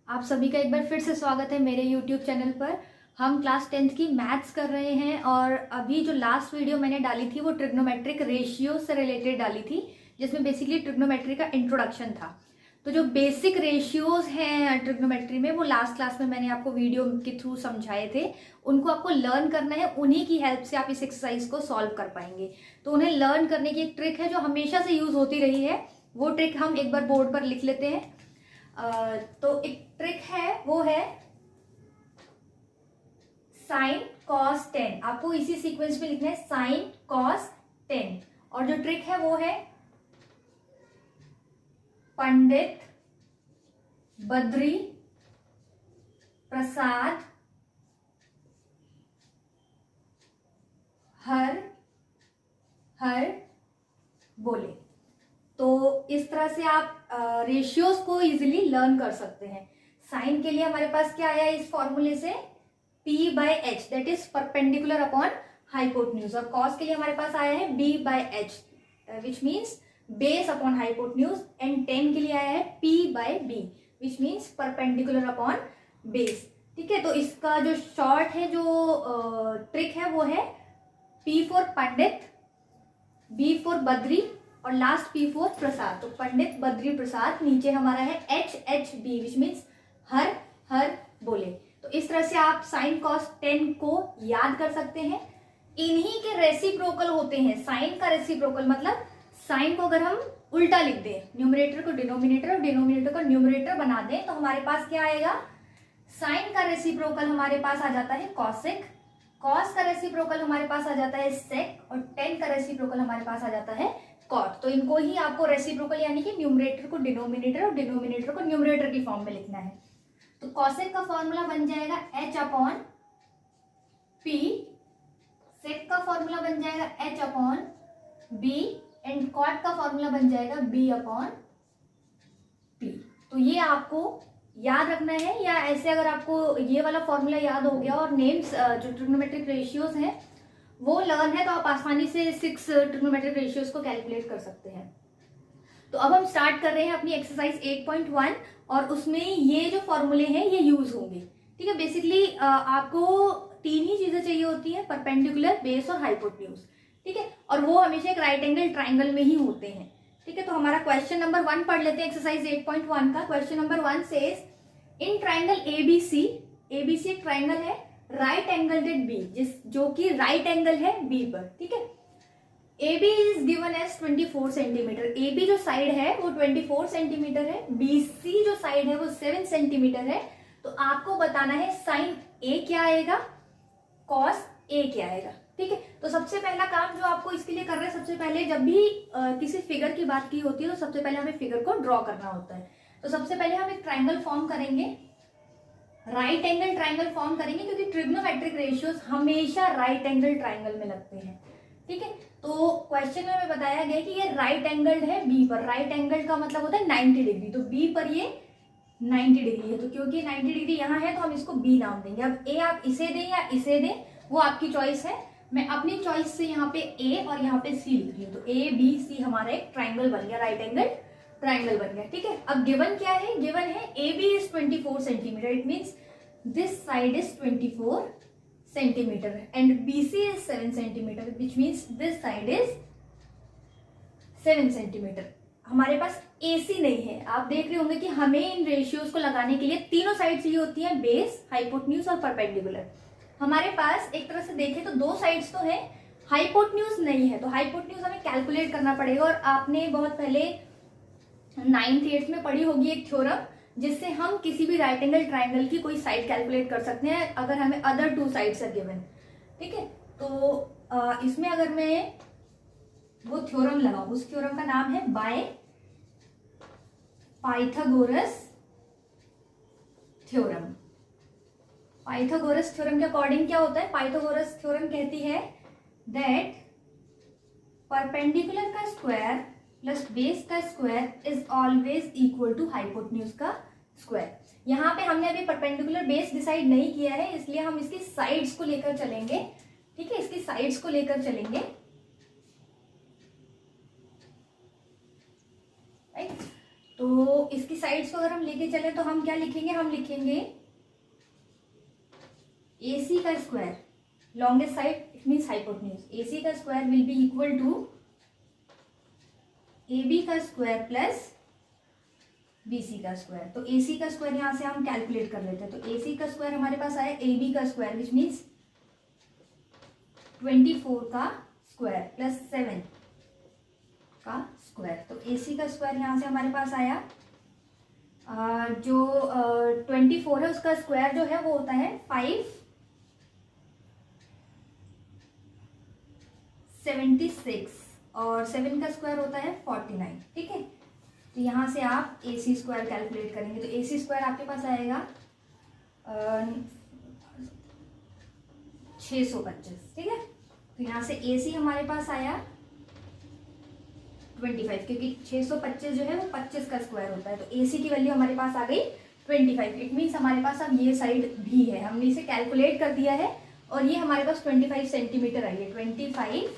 आप सभी का एक बार फिर से स्वागत है मेरे YouTube चैनल पर। हम क्लास 10th की मैथ्स कर रहे हैं और अभी जो लास्ट वीडियो मैंने डाली थी वो ट्रिग्नोमेट्रिक रेशियो से रिलेटेड डाली थी, जिसमें बेसिकली ट्रिग्नोमेट्री का इंट्रोडक्शन था। तो जो बेसिक रेशियोज हैं ट्रिग्नोमेट्री में वो लास्ट क्लास में मैंने आपको वीडियो के थ्रू समझाए थे। उनको आपको लर्न करना है, उन्हीं की हेल्प से आप इस एक्सरसाइज को सॉल्व कर पाएंगे। तो उन्हें लर्न करने की एक ट्रिक है जो हमेशा से यूज होती रही है, वो ट्रिक हम एक बार बोर्ड पर लिख लेते हैं। तो एक ट्रिक है, वो है साइन कॉस 10। आपको इसी सीक्वेंस में लिखना है साइन कॉस 10। और जो ट्रिक है वो है पंडित बद्री प्रसाद हर हर बोले। तो इस तरह से आप रेशियोज को इजीली लर्न कर सकते हैं। साइन के लिए हमारे पास क्या आया इस फॉर्मूले से, P by H, that is perpendicular upon hypotenuse. और कॉस के लिए हमारे पास आया है B by H, which means base upon hypotenuse. And 10 के लिए आया है P by B, which means perpendicular upon base. ठीक है, तो इसका जो शॉर्ट है, जो ट्रिक है वो है P for Pandit, B for Badri और लास्ट P फॉर प्रसाद। तो पंडित बद्री प्रसाद, नीचे हमारा है HHB, विच मीन्स हर हर बोले। तो इस तरह से आप साइन कॉस 10 को याद कर सकते हैं। इन्हीं के रेसिप्रोकल होते हैं। साइन का रेसिप्रोकल मतलब साइन को अगर हम उल्टा लिख दें, न्यूमरेटर को डिनोमिनेटर और डिनोमिनेटर को न्यूमरेटर बना दें, तो हमारे पास क्या आएगा, साइन का रेसिप्रोकल हमारे पास आ जाता है कॉसेक, कॉस का रेसिप्रोकल हमारे पास आ जाता है सेक और 10 का रेसिप्रोकल हमारे पास आ जाता है कॉट। तो इनको ही आपको रेसिप्रोकल यानी कि न्यूमरेटर को डिनोमिनेटर और डिनोमिनेटर को न्यूमरेटर की फॉर्म में लिखना है। तो कॉसेक का फॉर्मूला बन जाएगा H अपॉन P, सेक का फॉर्मूला बन जाएगा H upon B and cot का फॉर्मूला बन जाएगा B अपॉन P। तो ये आपको याद रखना है, या ऐसे अगर आपको ये वाला फॉर्मूला याद हो गया और नेम्स जो ट्रिग्नोमेट्रिक रेशियोज हैं वो लर्न है, तो आप आसानी से 6 ट्रिग्नोमेट्रिक रेशियोज को कैलकुलेट कर सकते हैं। तो अब हम स्टार्ट कर रहे हैं अपनी एक्सरसाइज 8.1 और उसमें ये जो फॉर्मूले हैं ये यूज होंगे। ठीक है, बेसिकली आपको 3 ही चीजें चाहिए होती हैं, परपेंडिकुलर, बेस और हाइपोटेन्यूज। ठीक है, और वो हमेशा एक राइट एंगल ट्राइंगल में ही होते हैं। ठीक है, तो हमारा क्वेश्चन नंबर 1 पढ़ लेते हैं एक्सरसाइज 8.1 का। Question number 1 says in triangle ABC, ABC एक ट्राइंगल है, राइट एंगल एट B, जो कि राइट एंगल है B पर। ठीक है, AB is given as 24 centimetre. AB जो साइड है वो 24 सेंटीमीटर है, BC जो साइड है वो 7 सेंटीमीटर है। तो आपको बताना है साइन A क्या आएगा, कॉस A क्या आएगा। ठीक है, तो सबसे पहला काम जो आपको इसके लिए कर रहे हैं, सबसे पहले जब भी किसी फिगर की बात की होती है तो सबसे पहले हमें फिगर को ड्रॉ करना होता है। तो सबसे पहले हम एक ट्राइंगल फॉर्म करेंगे, राइट एंगल ट्राइंगल फॉर्म करेंगे, क्योंकि ट्रिग्नोमेट्रिक रेशियोज हमेशा राइट एंगल ट्राइंगल में लगते हैं। ठीक है, तो क्वेश्चन में हमें बताया गया कि ये राइट एंगल है B पर। राइट एंगल का मतलब होता है 90 डिग्री, तो B पर ये 90 डिग्री है। तो क्योंकि 90 डिग्री यहाँ है तो हम इसको B नाम देंगे। अब A आप इसे दें या इसे दें वो आपकी चॉइस है। मैं अपनी चॉइस से यहाँ पे A और यहाँ पे C लिख रही हूँ। तो ABC हमारा एक ट्राइंगल बन गया, राइट एंगल ट्राइंगल बन गया। ठीक है, अब गिवन क्या है, गिवन है AB is 24 centimetre, it means this side is 24 centimeter and BC is 7 centimeter, which means this side is 7 centimeter. हमारे पास AC नहीं है। आप देख रहे होंगे कि हमें इन रेशियोज को लगाने के लिए तीनों साइड चाहिए होती हैं, बेस, हाइपोटेन्यूज और परपेंडिकुलर। हमारे पास एक तरह से देखें तो 2 साइड्स तो है, हाइपोटेन्यूज नहीं है। तो हाइपोटेन्यूज हमें कैलकुलेट करना पड़ेगा। और आपने बहुत पहले 9th 8th में पढ़ी होगी एक थ्योरम, जिससे हम किसी भी राइट एंगल ट्राइंगल की कोई साइड कैलकुलेट कर सकते हैं अगर हमें अदर 2 साइड्स आर गिवन। ठीक है, तो इसमें अगर मैं वो थ्योरम लगाऊं, उस थ्योरम का नाम है by Pythagoras theorem. Pythagoras theorem के अकॉर्डिंग क्या होता है, पाइथागोरस थ्योरम कहती है दैट परपेंडिकुलर का स्क्वायर प्लस बेस का square is always equal to hypotenuse का स्क्वायर। यहाँ पे हमने अभी परपेंडिकुलर बेस डिसाइड नहीं किया है, इसलिए हम इसकी साइड्स को लेकर चलेंगे। ठीक है, इसकी साइड्स को लेकर चलेंगे। राइट, तो तो इसकी साइड्स को अगर हम लेके चले तो हम क्या लिखेंगे, हम लिखेंगे AC का square, longest side it means hypotenuse, AC का square will be equal to AB का स्क्वायर प्लस BC का स्क्वायर। तो AC का स्क्वायर यहाँ से हम कैलकुलेट कर लेते हैं। तो AC का स्क्वायर हमारे पास आया AB का स्क्वायर विच मीन्स 24 का स्क्वायर प्लस 7 का स्क्वायर। तो AC का स्क्वायर यहाँ से हमारे पास आया, जो 24 है उसका स्क्वायर जो है वो होता है 576 और 7 का स्क्वायर होता है 49। ठीक है, तो यहाँ से आप AC स्क्वायर कैलकुलेट करेंगे। तो AC स्क्वायर आपके पास आएगा 625। ठीक है, तो यहाँ से AC हमारे पास आया 25, क्योंकि 625 जो है वो 25 का स्क्वायर होता है। तो AC की वैल्यू हमारे पास आ गई 25। इट मीन्स हमारे पास अब ये साइड भी है, हमने इसे कैलकुलेट कर दिया है और ये हमारे पास 25 सेंटीमीटर आई है, 25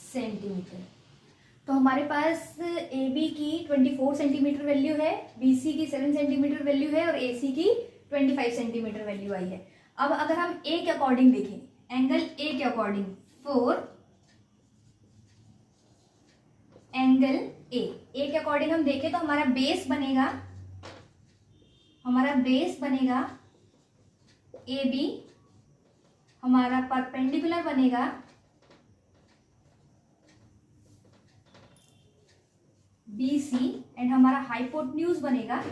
सेंटीमीटर। तो हमारे पास AB की 24 सेंटीमीटर वैल्यू है, BC की 7 सेंटीमीटर वैल्यू है और AC की 25 सेंटीमीटर वैल्यू आई है। अब अगर हम A के अकॉर्डिंग देखें, एंगल A के अकॉर्डिंग, फोर एंगल A के अकॉर्डिंग हम देखें तो हमारा बेस बनेगा, AB, हमारा परपेंडिकुलर बनेगा BC एंड हमारा हाइपोटेन्यूज बनेगा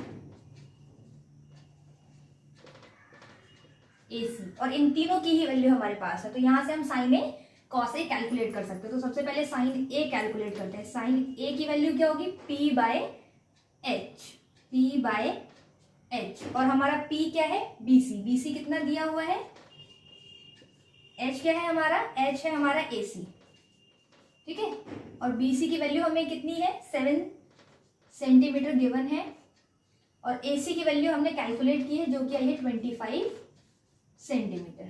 AC। और इन तीनों की ही वैल्यू हमारे पास है। तो यहां से हम sine A cos A calculate कर सकते हैं। तो सबसे पहले साइन A कैलकुलेट करते हैं। साइन A की वैल्यू क्या होगी, P बाय H, और हमारा P क्या है, BC कितना दिया हुआ है, H क्या है हमारा, H है हमारा AC। ठीक है, और BC की वैल्यू हमें कितनी है, 7 सेंटीमीटर गिवन है, और AC की वैल्यू हमने कैलकुलेट की है जो कि आई है 25 सेंटीमीटर।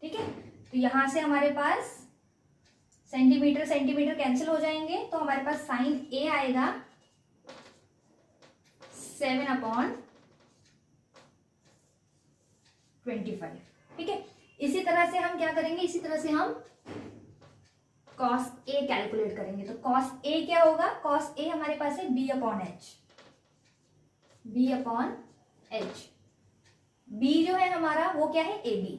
ठीक है, तो यहां से हमारे पास सेंटीमीटर कैंसिल हो जाएंगे, तो हमारे पास साइन A आएगा 7/25। ठीक है, इसी तरह से हम क्या करेंगे, इसी तरह से हम cos A कैलकुलेट करेंगे। तो cos A क्या होगा, cos A हमारे पास है B/H। B जो है हमारा वो क्या है, AB।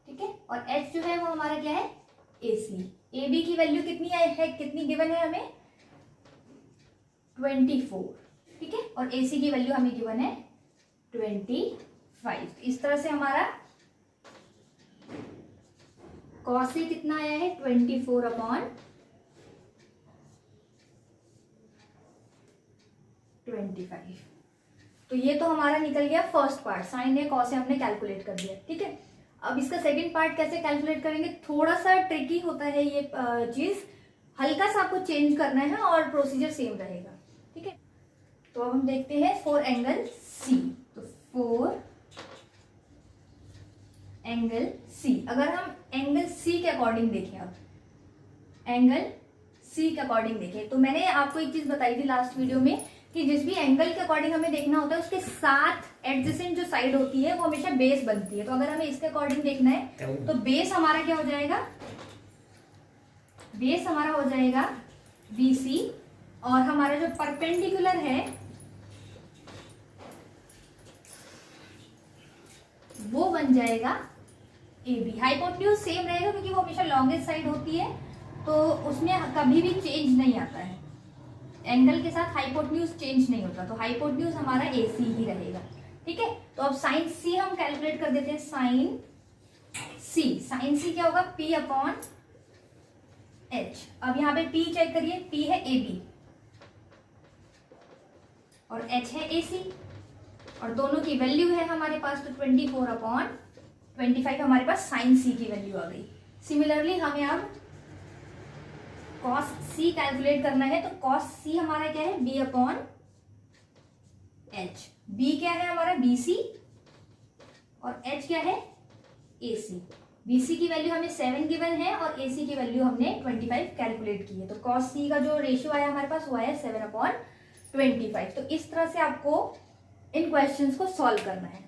ठीक है, और H जो है वो हमारा क्या है, AC। AB की वैल्यू कितनी है, कितनी गिवन है हमें, 24। ठीक है, और AC की वैल्यू हमें गिवन है 25। इस तरह से हमारा cos A कितना आया है, 24/25। तो ये तो हमारा निकल गया first part, sine A cos A हमने कैलकुलेट कर दिया। ठीक है, अब इसका सेकंड पार्ट कैसे कैलकुलेट करेंगे, थोड़ा सा ट्रिकी होता है ये चीज, हल्का सा आपको चेंज करना है और प्रोसीजर सेम रहेगा। ठीक है, तो अब हम देखते हैं फॉर एंगल C। तो फॉर एंगल C, अगर हम एंगल C के अकॉर्डिंग देखें, अब एंगल C के अकॉर्डिंग देखें, तो मैंने आपको एक चीज बताई थी लास्ट वीडियो में कि जिस भी एंगल के अकॉर्डिंग हमें देखना होता है उसके साथ एडजेसेंट जो साइड होती है वो हमेशा बेस बनती है। तो अगर हमें इसके अकॉर्डिंग देखना है तो बेस हमारा क्या हो जाएगा, बेस हमारा हो जाएगा BC, और हमारा जो परपेंडिकुलर है वो बन जाएगा AB। हाइपोटेन्यूज सेम रहेगा क्योंकि वो हमेशा लॉन्गेस्ट साइड होती है, तो उसमें कभी भी चेंज नहीं आता है, एंगल के साथ हाइपोटेन्यूज चेंज नहीं होता, तो हाइपोटेन्यूज हमारा AC ही रहेगा। ठीक है, तो अब साइन C हम कैलकुलेट कर देते हैं। साइन C क्या होगा, P/H। अब यहाँ पे P चेक करिए, P है AB और H है AC, और दोनों की वैल्यू है हमारे पास, तो 24/25 हमारे पास साइन C की वैल्यू आ गई। सिमिलरली हमें अब cos C कैलकुलेट करना है, तो cos C हमारा क्या है, B/H। B क्या है हमारा, BC, और H क्या है, AC। BC की वैल्यू हमें 7 गिवन है और AC की वैल्यू हमने 25 कैलकुलेट की है। तो cos C का जो रेशियो आया हमारे पास वो आया 7/25। तो इस तरह से आपको इन क्वेश्चंस को सॉल्व करना है।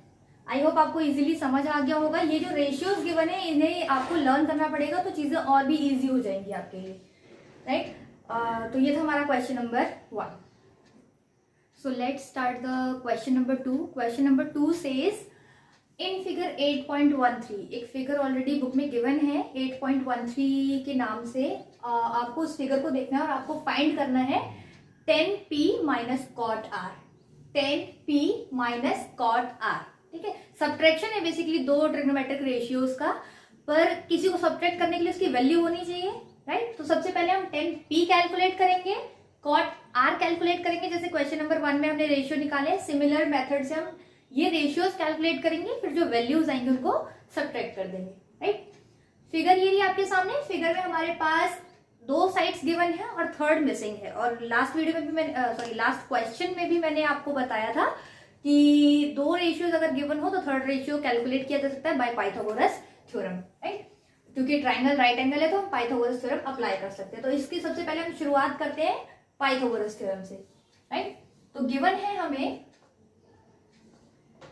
आई होप आपको इजीली समझ आ गया होगा। ये जो रेशियोज गिवन है इन्हें आपको लर्न करना पड़ेगा तो चीजें और भी इजी हो जाएंगी आपके लिए, राइट। तो ये था हमारा question number 1। So let's start the question number 2। Question number 2 says in figure 8.13, एक फिगर ऑलरेडी बुक में गिवन है 8.13 के नाम से। आपको उस फिगर को देखना है और आपको फाइंड करना है 10p minus cot r, 10p minus cot r, ठीक है। सब्ट्रैक्शन है बेसिकली दो ट्रिग्नोमेट्रिक रेशियोज का, पर किसी को सब्ट्रैक्ट करने के लिए उसकी वैल्यू होनी चाहिए, राइट। तो सबसे पहले हम 10p कैलकुलेट करेंगे, कॉट r कैलकुलेट करेंगे, जैसे क्वेश्चन नंबर 1 में हमने रेशियो निकाले। सिमिलर मेथड से हम ये रेशियोज कैलकुलेट करेंगे, फिर जो वैल्यूज आएंगे उनको सब्ट्रैक्ट कर देंगे, राइट। फिगर ये रही आपके सामने। फिगर में हमारे पास 2 साइड्स गिवन है और थर्ड मिसिंग है। और लास्ट वीडियो में भी मैंने लास्ट क्वेश्चन में भी मैंने आपको बताया था कि 2 रेशियोज अगर गिवन हो तो थर्ड रेशियो कैलकुलेट किया जा सकता है बाय पाइथागोरस थ्योरम, राइट। क्योंकि ट्राइंगल राइट एंगल है तो हम पाइथागोरस थ्योरम अप्लाई कर सकते हैं। तो इसकी सबसे पहले हम शुरुआत करते हैं पाइथागोरस थ्योरम से, राइट। तो गिवन है हमें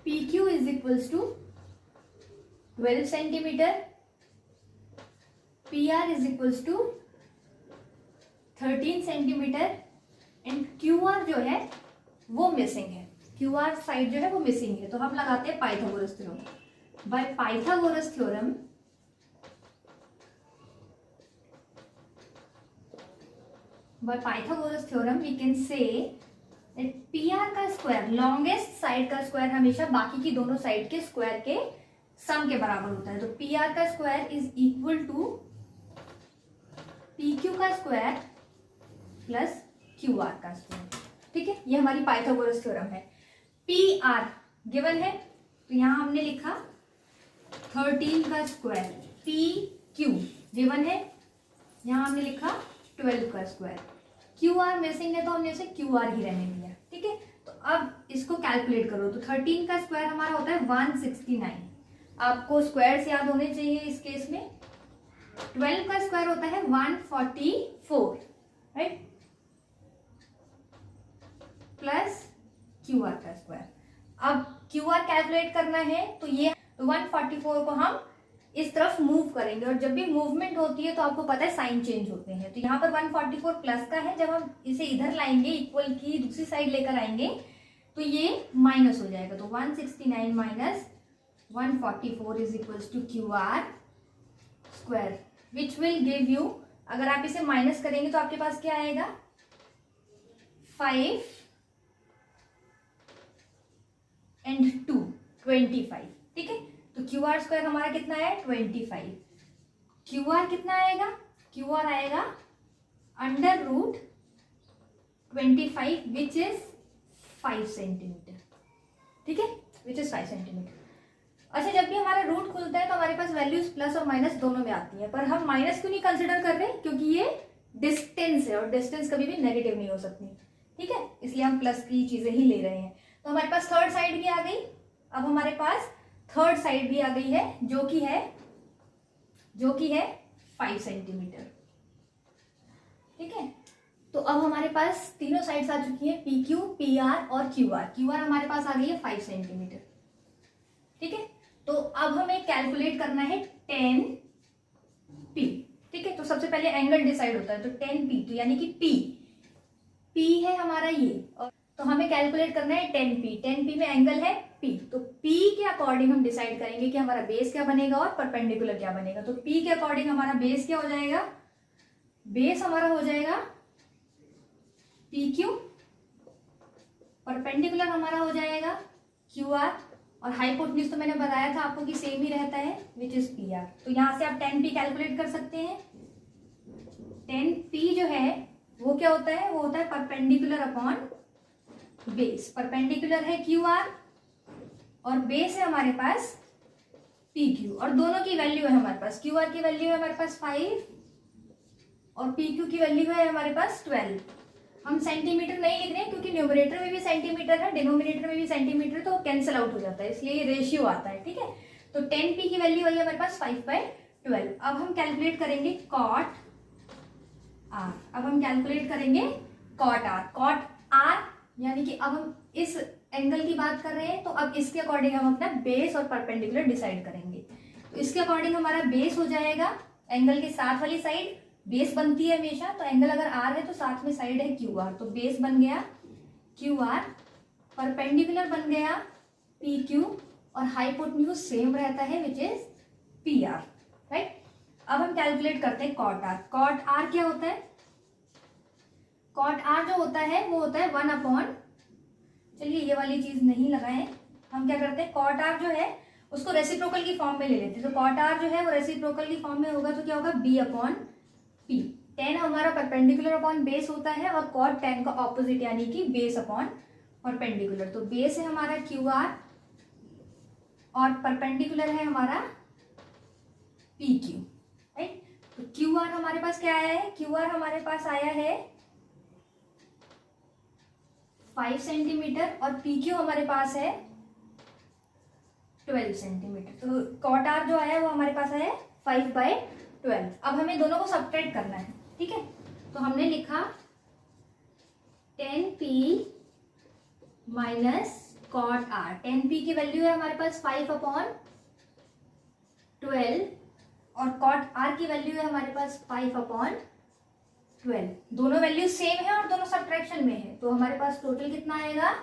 PQ is equals to 12 centimetre, PR is equals to 13 centimetre and QR जो है वो मिसिंग है। QR साइड जो है वो मिसिंग है। तो हम लगाते हैं Pythagoras theorem. By Pythagoras theorem we can say that PR का स्क्वायर, लॉन्गेस्ट साइड का स्क्वायर हमेशा बाकी की दोनों साइड के स्क्वायर के सम के बराबर होता है। तो PR का square is equal to PQ का स्क्वायर प्लस QR का स्क्वायर, ठीक है। ये हमारी पाइथागोरस थ्योरम है। PR गिवन है तो यहां हमने लिखा 13 का स्क्वायर, PQ गिवन है यहां हमने लिखा 12 का स्क्वायर, QR मिसिंग है तो हमने इसे QR ही रहने दिया, ठीक है। तो अब इसको कैलकुलेट करो तो 13 का स्क्वायर हमारा होता है 169। आपको स्क्वायर्स याद होने चाहिए इस केस में। 12 का स्क्वायर होता है 144, राइट, प्लस QR का स्क्वायर। अब QR कैलकुलेट करना है तो ये 144 को हम इस तरफ मूव करेंगे और जब भी मूवमेंट होती है तो आपको पता है साइन चेंज होते हैं। तो यहाँ पर 144 प्लस का है, जब हम इसे इधर लाएंगे इक्वल की दूसरी साइड लेकर आएंगे तो ये माइनस हो जाएगा। तो 169 minus 144 is equals to QR square which will give you, अगर आप इसे माइनस करेंगे तो आपके पास क्या आएगा 5 एंड 2 25, ठीक है। तो QR स्क्वायर हमारा कितना है 25। QR कितना आएगा, QR आएगा under root 25 which is 5 centimetre, ठीक है, विच इज 5 सेंटीमीटर। अच्छा, जब भी हमारा रूट खुलता है तो हमारे पास वैल्यूज प्लस और माइनस दोनों में आती है, पर हम माइनस क्यों नहीं कंसिडर कर रहे, क्योंकि ये डिस्टेंस है और डिस्टेंस कभी भी नेगेटिव नहीं हो सकती, ठीक है, इसलिए हम प्लस की चीजें ही ले रहे हैं। तो हमारे पास थर्ड साइड भी आ गई। अब हमारे पास थर्ड साइड भी आ गई है जो कि है 5 सेंटीमीटर, ठीक है। तो अब हमारे पास तीनों साइड्स आ चुकी है, PQ, PR और QR। QR हमारे पास आ गई है 5 सेंटीमीटर, ठीक है। तो अब हमें कैलकुलेट करना है 10p, ठीक है। तो सबसे पहले एंगल डिसाइड होता है, तो 10p, तो यानी कि p है हमारा ये, और तो हमें कैलकुलेट करना है 10p में एंगल है p। तो p के अकॉर्डिंग हम डिसाइड करेंगे कि हमारा बेस क्या बनेगा और परपेंडिकुलर क्या बनेगा। तो p के अकॉर्डिंग हमारा बेस क्या हो जाएगा, बेस हमारा हो जाएगा PQ, परपेंडिकुलर हमारा हो जाएगा QR, और हाइपोटेन्यूज तो मैंने बताया था आपको कि सेम ही रहता है विच इज PR। तो यहां से आप 10p कैलकुलेट कर सकते हैं। 10p जो है वो क्या होता है, वो होता है परपेंडिकुलर अपॉन बेस। परपेंडिकुलर है QR और बेस है हमारे पास PQ, और दोनों की वैल्यू है हमारे पास, QR की वैल्यू है हमारे पास 5 और PQ की वैल्यू है हमारे पास 12। हम सेंटीमीटर नहीं लिख रहे हैं क्योंकि न्यूमरेटर में भी सेंटीमीटर है, डिनोमिनेटर में भी सेंटीमीटर, तो कैंसिल आउट हो जाता है, इसलिए ये रेशियो आता है, ठीक है। तो 10p की वैल्यू आई है हमारे पास 5/12। अब हम कैलकुलेट करेंगे कॉट आर। अब हम कैलकुलेट करेंगे कॉट आर। कॉट आर यानी कि अब हम इस एंगल की बात कर रहे हैं, तो अब इसके अकॉर्डिंग हम अपना बेस और परपेंडिकुलर डिसाइड करेंगे। तो इसके अकॉर्डिंग हमारा बेस हो जाएगा एंगल के साथ वाली साइड, बेस बनती है हमेशा, तो एंगल अगर आर है तो साथ में साइड है क्यू आर, तो बेस बन गया क्यू आर, परपेंडिकुलर बन गया पी क्यू, और हाइपोटेन्यूज सेम रहता है which is P R, right. अब हम कैलकुलेट करते हैं कॉट आर। कॉट आर क्या होता है? कॉट आर जो होता है वो होता है 1/, चलिए ये वाली चीज नहीं लगाए, हम क्या करते हैं कॉट आर जो है उसको रेसिप्रोकल की फॉर्म में ले लेते हैं। तो कॉट आर जो है वो रेसिप्रोकल की फॉर्म में होगा तो क्या होगा b/p। tan हमारा परपेंडिकुलर अपॉन बेस होता है और कॉट tan का ऑपोजिट यानी कि बेस अपॉन परपेंडिकुलर। तो बेस है हमारा क्यू आर और परपेंडिकुलर है हमारा पी क्यू, राइट। तो क्यू आर हमारे पास क्या आया है? क्यू आर हमारे पास आया है 5 सेंटीमीटर और पी क्यू हमारे पास है 12 सेंटीमीटर। तो कॉट आर जो आया वो हमारे पास है 5/12। अब हमें दोनों को सब्ट्रैक्ट करना है, ठीक है। तो हमने लिखा 10p minus cot are. 10p की वैल्यू है हमारे पास 5/12 और कॉट आर की वैल्यू है हमारे पास 5/12। दोनों वैल्यू सेम है और दोनों सब्ट्रैक्शन में है, तो हमारे पास टोटल कितना आएगा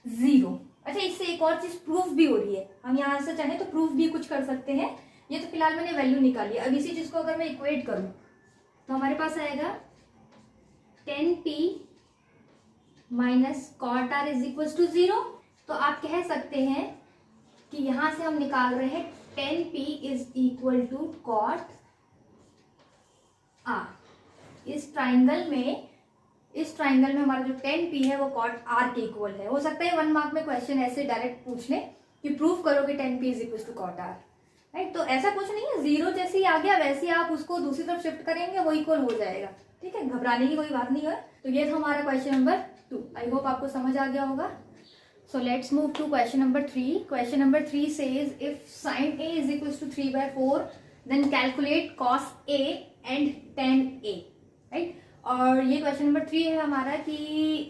0। अच्छा, इससे एक और चीज प्रूफ भी हो रही है, हम यहाँ से चाहे तो प्रूफ भी कुछ कर सकते हैं। ये तो फिलहाल मैंने वैल्यू निकाली, अब इसी चीज को अगर मैं इक्वेट करूं तो हमारे पास आएगा 10p minus cot R is equal to 0। तो आप कह सकते हैं कि यहां से हम निकाल रहे हैं 10p is equal to cot R. इस ट्राइंगल में हमारा जो 10p है वो कॉट आर के इक्वल है। हो सकता है 1 मार्क में क्वेश्चन ऐसे डायरेक्ट पूछ ले कि प्रूफ करो कि 10p is equal to cot R, right. तो ऐसा कुछ नहीं है, 0 जैसे ही आ गया वैसे ही आप उसको दूसरी तरफ शिफ्ट करेंगे वो इक्वल हो जाएगा, ठीक है। घबराने की कोई बात नहीं है। तो ये था हमारा क्वेश्चन नंबर 2। आई होप आपको समझ आ गया होगा। So let's move to question number 3. Question number 3 says if sin A is equals to 3/4, then calculate cos A and tan A, right? और ये क्वेश्चन नंबर 3 है हमारा कि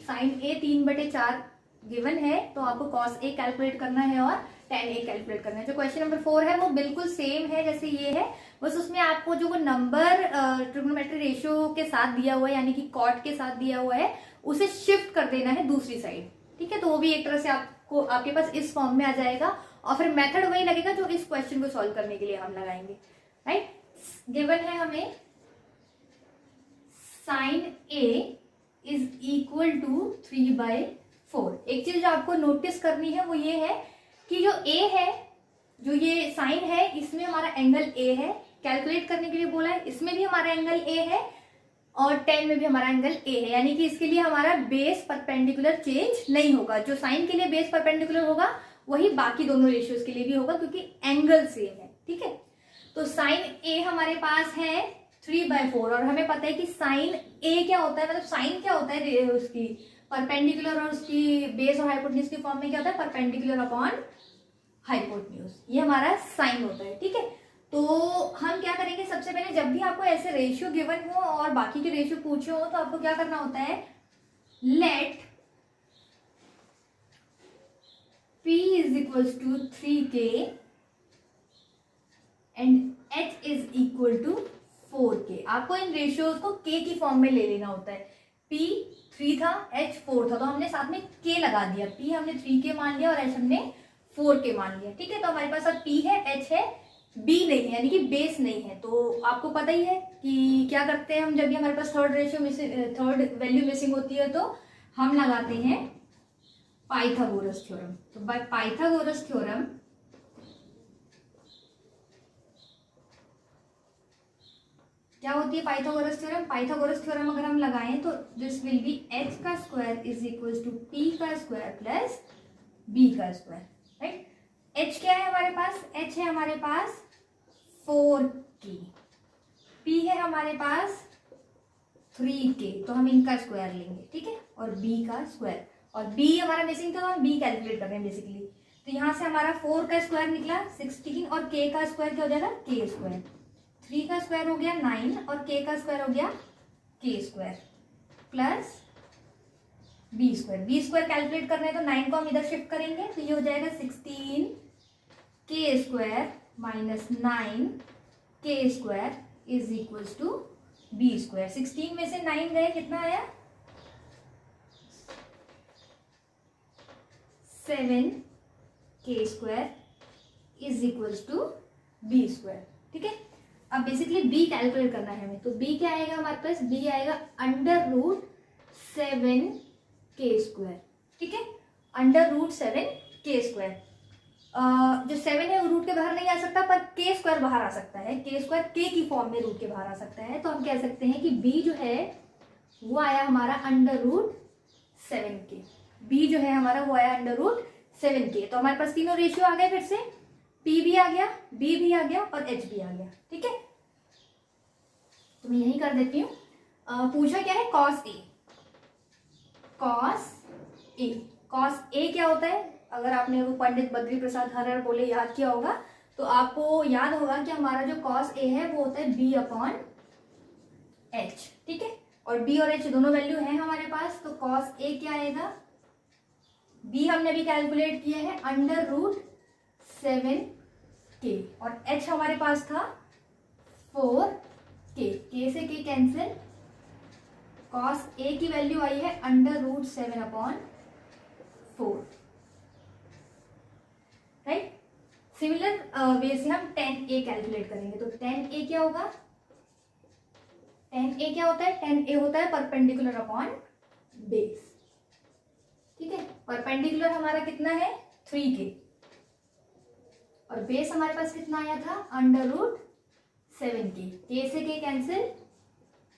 sin A 3/4 गिवन है, तो आपको cos A कैलकुलेट करना है और tan A कैलकुलेट करना है। जो क्वेश्चन नंबर 4 है वो बिल्कुल सेम है जैसे ये है, बस उसमें आपको जो वो नंबर ट्रिग्नोमेट्री रेशियो के साथ दिया हुआ है यानी कि कॉट के साथ दिया हुआ है उसे शिफ्ट कर देना है दूसरी साइड, ठीक है। तो वो भी एक तरह से आपको आपके पास इस फॉर्म में आ जाएगा और फिर मेथड वही लगेगा जो इस क्वेश्चन को सॉल्व करने के लिए हम लगाएंगे, राइट। गिवन है हमें sin A is equal to 3/4। एक चीज जो आपको नोटिस करनी है वो ये है कि जो A है, जो ये साइन है, इसमें हमारा एंगल A है, कैलकुलेट करने के लिए बोला है, इसमें भी हमारा एंगल A है और tan में भी हमारा एंगल A है, यानी कि इसके लिए हमारा बेस परपेंडिकुलर चेंज नहीं होगा। जो साइन के लिए बेस परपेंडिकुलर होगा वही बाकी दोनों रेशियोज के लिए भी होगा क्योंकि एंगल सेम है, ठीक है। तो साइन A हमारे पास है 3/4 और हमें पता है कि साइन A क्या होता है, मतलब साइन क्या होता है उसकी परपेंडिकुलर और उसकी बेस और हाइपोटेन्यूज की फॉर्म में क्या होता है परपेंडिकुलर अपॉन हाइपोटेन्यूज, ये हमारा साइन होता है, ठीक है। तो हम क्या करेंगे, सबसे पहले जब भी आपको ऐसे रेशियो गिवन हो और बाकी के रेशियो पूछे हो तो आपको क्या करना होता है, let P is equal to 3K and H is equal to 4K। आपको इन रेशियोज को K की फॉर्म में ले लेना होता है। P 3 था, H 4 था, तो हमने साथ में K लगा दिया। P हमने 3K मान लिया और H हमने 4K मान लिया, ठीक है। तो हमारे पास अब P है, H है, B नहीं है यानी कि बेस नहीं है। तो आपको पता ही है कि क्या करते हैं हम, जब भी हमारे पास थर्ड वैल्यू मिसिंग होती है तो हम लगाते हैं पाइथागोरस थ्योरम। तो बाय पाइथागोरस थ्योरम क्या होती है पाइथागोरस थ्योरम? पाइथागोरस थ्योरम अगर हम लगाएं तो दिस विल बी h का square is equal to p का स्क्वायर प्लस b का स्क्वायर, राइट। h क्या है हमारे पास? h है हमारे पास 4k, p है हमारे पास 3k, तो हम इनका स्क्वायर लेंगे, ठीक है, और b का स्क्वायर, और b हमारा मिसिंग था तो हम b कैलकुलेट कर रहे हैं बेसिकली। तो यहाँ से हमारा 4 का स्क्वायर निकला 16 और k का स्क्वायर क्या हो जाएगा k स्क्वायर, 3 का स्क्वायर हो गया 9 और k का स्क्वायर हो गया k square plus b square. b square calculate करना है तो 9 को हम इधर शिफ्ट करेंगे तो ये हो जाएगा 16 k square minus 9 k square is equals to b square. 16 में से 9 गए कितना आया 7 k square is equals to b square. ठीक है, अब बेसिकली b कैलकुलेट करना है हमें, तो b क्या आएगा हमारे पास, b आएगा अंडर रूट 7 k स्क्वायर। ठीक है, अंडर रूट 7 k स्क्वायर। जो 7 है वो रूट के बाहर नहीं आ सकता पर k स्क्वायर बाहर आ सकता है, k स्क्वायर k की फॉर्म में रूट के बाहर आ सकता है, तो हम कह सकते हैं कि b जो है वो आया हमारा अंडर रूट 7k। b जो है हमारा वो आया अंडर रूट 7k। तो हमारे पास तीनों रेशियो आ गए, फिर से p भी आ गया, b भी आ गया और h भी आ गया। ठीक है, तो मैं यही कर देती हूँ। पूछा क्या है cos a, cos a क्या होता है, अगर आपने वो पंडित बद्री प्रसाद हरर बोले याद किया होगा तो आपको याद होगा कि हमारा जो cos a है वो होता है b अपॉन h। ठीक है, और b और h दोनों वैल्यू है हमारे पास, तो cos a क्या आएगा, b हमने भी कैलकुलेट किया है अंडर रूट 7k और h हमारे पास था 4k, k से k कैंसिल, cos a की वैल्यू आई है under root 7 upon 4। Right, similar way से हम 10a कैलकुलेट करेंगे, तो 10a क्या होगा, 10a क्या होता है, 10a होता है परपेंडिकुलर अपॉन बेस। ठीक है, परपेंडिकुलर हमारा कितना है 3k और बेस हमारे पास कितना आया था अंडर रूट 7k, k से k कैंसिल,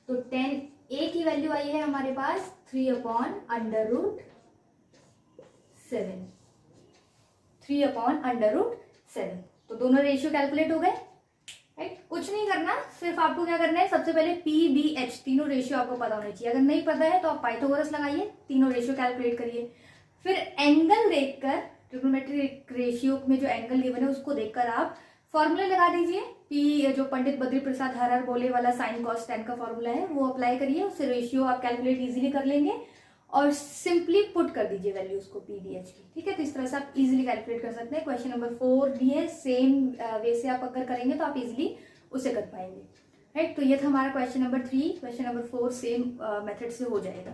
तो 10a की वैल्यू आई है हमारे पास 3 upon under root 7, 3 upon under root 7। तो दोनों रेशियो कैलकुलेट हो गए। राइट, कुछ नहीं करना, सिर्फ आपको क्या करना है, सबसे पहले p b h तीनों रेशियो आपको पता होना चाहिए। अगर नहीं पता है तो आप पाइथागोरस लगाइए, तीनों रेशियो कैलकुलेट करिए, फिर एंगल देखकर ट्रिग्नोमेट्रिक रेशियो में जो एंगल गिवन है उसको देखकर आप फॉर्मूले लगा दीजिए। p जो पंडित बद्री प्रसाद हरर बोले वाला साइन कॉस टेन का फॉर्मूला है वो अप्लाई करिए, उससे रेशियो आप कैलकुलेट इजीली कर लेंगे और सिंपली पुट कर दीजिए वैल्यूज को p b h की। ठीक है, तो इस तरह से आप इजीली कैलकुलेट कर सकते हैं। क्वेश्चन नंबर 4 भी है, सेम वे से आप अगर करेंगे तो आप इजीली उसे कर पाएंगे। राइट, तो ये था हमारा question number 3। Question number 4 same method से हो जाएगा।